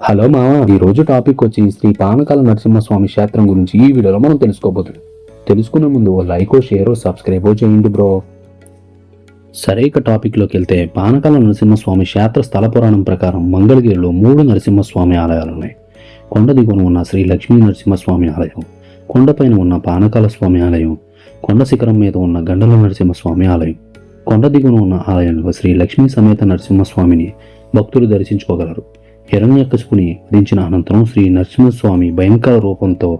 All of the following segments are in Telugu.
హలో మామ, ఈ రోజు టాపిక్ వచ్చి శ్రీ పానకాల నరసింహస్వామి క్షేత్రం గురించి ఈ వీడియోలో మనం తెలుసుకోబోతున్నాం. తెలుసుకునే ముందు ఓ లైక్, షేర్, సబ్స్క్రైబ్ చేయండి బ్రో. సరే, ఇక టాపిక్లోకి వెళ్తే పానకాల నరసింహస్వామి క్షేత్ర స్థల పురాణం ప్రకారం మంగళగిరిలో 3 నరసింహస్వామి ఆలయాలున్నాయి. కొండ దిగువన ఉన్న శ్రీ లక్ష్మీ నరసింహస్వామి ఆలయం, కొండపైన ఉన్న పానకాల స్వామి ఆలయం, కొండ శిఖరం మీద ఉన్న గండల నరసింహస్వామి ఆలయం. కొండ దిగువన ఉన్న ఆలయంలో శ్రీ లక్ష్మీ సమేత నరసింహస్వామిని భక్తులు దర్శించుకోగలరు. హిరణ్యకశిపుని వధించిన అనంతరం శ్రీ నరసింహస్వామి భయంకర రూపంతో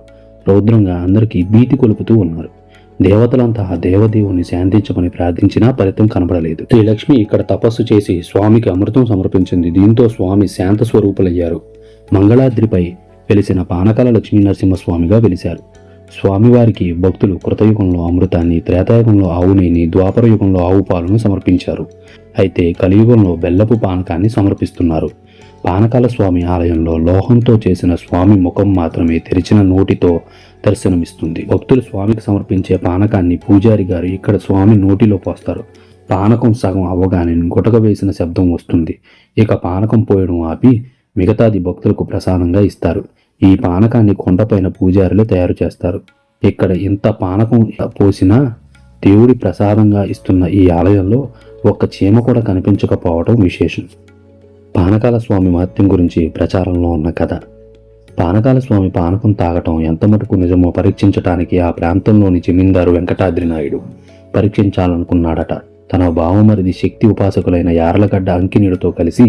రౌద్రంగా అందరికీ భీతి కొలుపుతూ ఉన్నారు. దేవతలంతా ఆ దేవదేవుని శాంతించమని ప్రార్థించినా ఫలితం కనబడలేదు. శ్రీ లక్ష్మి ఇక్కడ తపస్సు చేసి స్వామికి అమృతం సమర్పించింది. దీంతో స్వామి శాంత స్వరూపులయ్యారు. మంగళాద్రిపై వెలిసిన పానకాల లక్ష్మీ నరసింహస్వామిగా వెలిశారు. స్వామివారికి భక్తులు కృతయుగంలో అమృతాన్ని, త్రేతాయుగంలో ఆవు నెయ్యిని, ద్వాపర యుగంలో ఆవు పాలను సమర్పించారు. అయితే కలియుగంలో బెల్లపు పానకాన్ని సమర్పిస్తున్నారు. పానకాల స్వామి ఆలయంలో లోహంతో చేసిన స్వామి ముఖం మాత్రమే తెరిచిన నోటితో దర్శనమిస్తుంది. భక్తులు స్వామికి సమర్పించే పానకాన్ని పూజారి గారు ఇక్కడ స్వామి నోటిలో పోస్తారు. పానకం సగం అవ్వగానే గుటక వేసిన శబ్దం వస్తుంది. ఇక పానకం పోయడం ఆపి మిగతాది భక్తులకు ప్రసాదంగా ఇస్తారు. ఈ పానకాన్ని కొండపైన పూజారులు తయారు చేస్తారు. ఇక్కడ ఇంత పానకం పోసినా దేవుడి ప్రసాదంగా ఇస్తున్న ఈ ఆలయంలో ఒక్క చీమ కూడా కనిపించకపోవడం విశేషం. పానకాల స్వామి మహత్యం గురించి ప్రచారంలో ఉన్న కథ. పానకాల స్వామి పానకం తాగటం ఎంత మటుకు నిజమో పరీక్షించటానికి ఆ ప్రాంతంలోని జమీందారు వెంకటాద్రి నాయుడు పరీక్షించాలనుకున్నాడట. తన బావమరిది శక్తి ఉపాసకులైన యార్లగడ్డ అంకినీడుతో కలిసి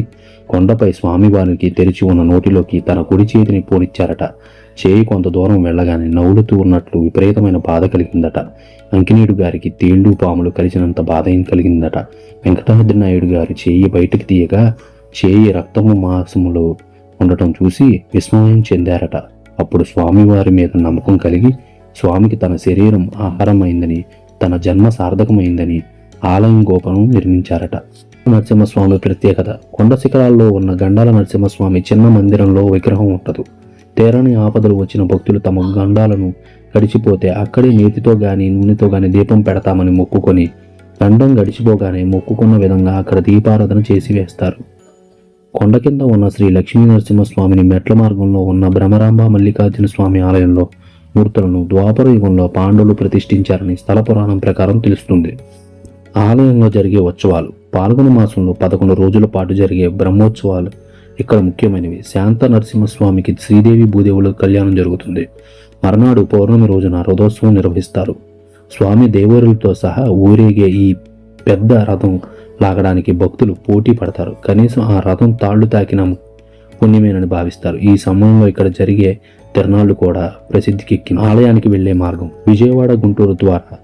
కొండపై స్వామివారికి తెరిచి ఉన్న నోటిలోకి తన కుడి చేతిని పోనిచ్చారట. చేయి కొంత దూరం వెళ్ళగానే నవ్వులుతూ ఉన్నట్లు విపరీతమైన బాధ కలిగిందట. అంకినీడు గారికి తేళ్లు పాములు కలిసినంత బాధ కలిగిందట. వెంకటాద్రి నాయుడు గారు చేయి బయటికి తీయగా చేయి రక్తము మాంసములో ఉండటం చూసి విస్మయం చెందారట. అప్పుడు స్వామివారి మీద నమ్మకం కలిగి స్వామికి తన శరీరం ఆహారమైందని, తన జన్మ సార్థకమైందని ఆలయం గోపురం నిర్మించారట. నరసింహస్వామి ప్రత్యేకత. కొండ శిఖరాల్లో ఉన్న గండాల నరసింహస్వామి చిన్న మందిరంలో విగ్రహం ఉండదు. తీరని ఆపదలు వచ్చిన భక్తులు తమ గండాలను గడిచిపోతే అక్కడే నేతితో గాని నూనెతో గాని దీపం పెడతామని మొక్కుకొని గండం గడిచిపోగానే మొక్కుకున్న విధంగా అక్కడ దీపారాధన చేసి వేస్తారు. కొండ కింద ఉన్న శ్రీ లక్ష్మీ నరసింహస్వామిని మెట్ల మార్గంలో ఉన్న భ్రమరాంబ మల్లికార్జున స్వామి ఆలయంలో మూర్తులను ద్వాపర యుగంలో పాండవులు ప్రతిష్ఠించారని స్థల పురాణం ప్రకారం తెలుస్తుంది. ఆలయంలో జరిగే ఉత్సవాలు. పాల్గొన మాసంలో 11 రోజుల పాటు జరిగే బ్రహ్మోత్సవాలు ఇక్కడ ముఖ్యమైనవి. శాంత నరసింహస్వామికి శ్రీదేవి భూదేవుల కళ్యాణం జరుగుతుంది. మర్నాడు పౌర్ణమి రోజున రథోత్సవం నిర్వహిస్తారు. స్వామి దేవరులతో సహా ఊరేగే ఈ పెద్ద రథం లాగడానికి భక్తులు పోటీ పడతారు. కనీసం ఆ రథం తాళ్లు తాకిన పుణ్యమేనని భావిస్తారు. ఈ సమయంలో ఇక్కడ జరిగే తిరణాలు కూడా ప్రసిద్ధికెక్కిన. ఆలయానికి వెళ్లే మార్గం. విజయవాడ గుంటూరు ద్వారా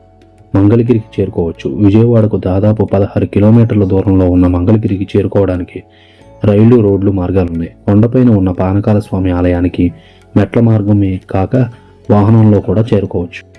మంగళగిరికి చేరుకోవచ్చు. విజయవాడకు దాదాపు 16 కిలోమీటర్ల దూరంలో ఉన్న మంగళగిరికి చేరుకోవడానికి రైలు, రోడ్లు మార్గాలున్నాయి. కొండపైన ఉన్న పానకాల స్వామి ఆలయానికి మెట్ల మార్గమే కాక వాహనంలో కూడా చేరుకోవచ్చు.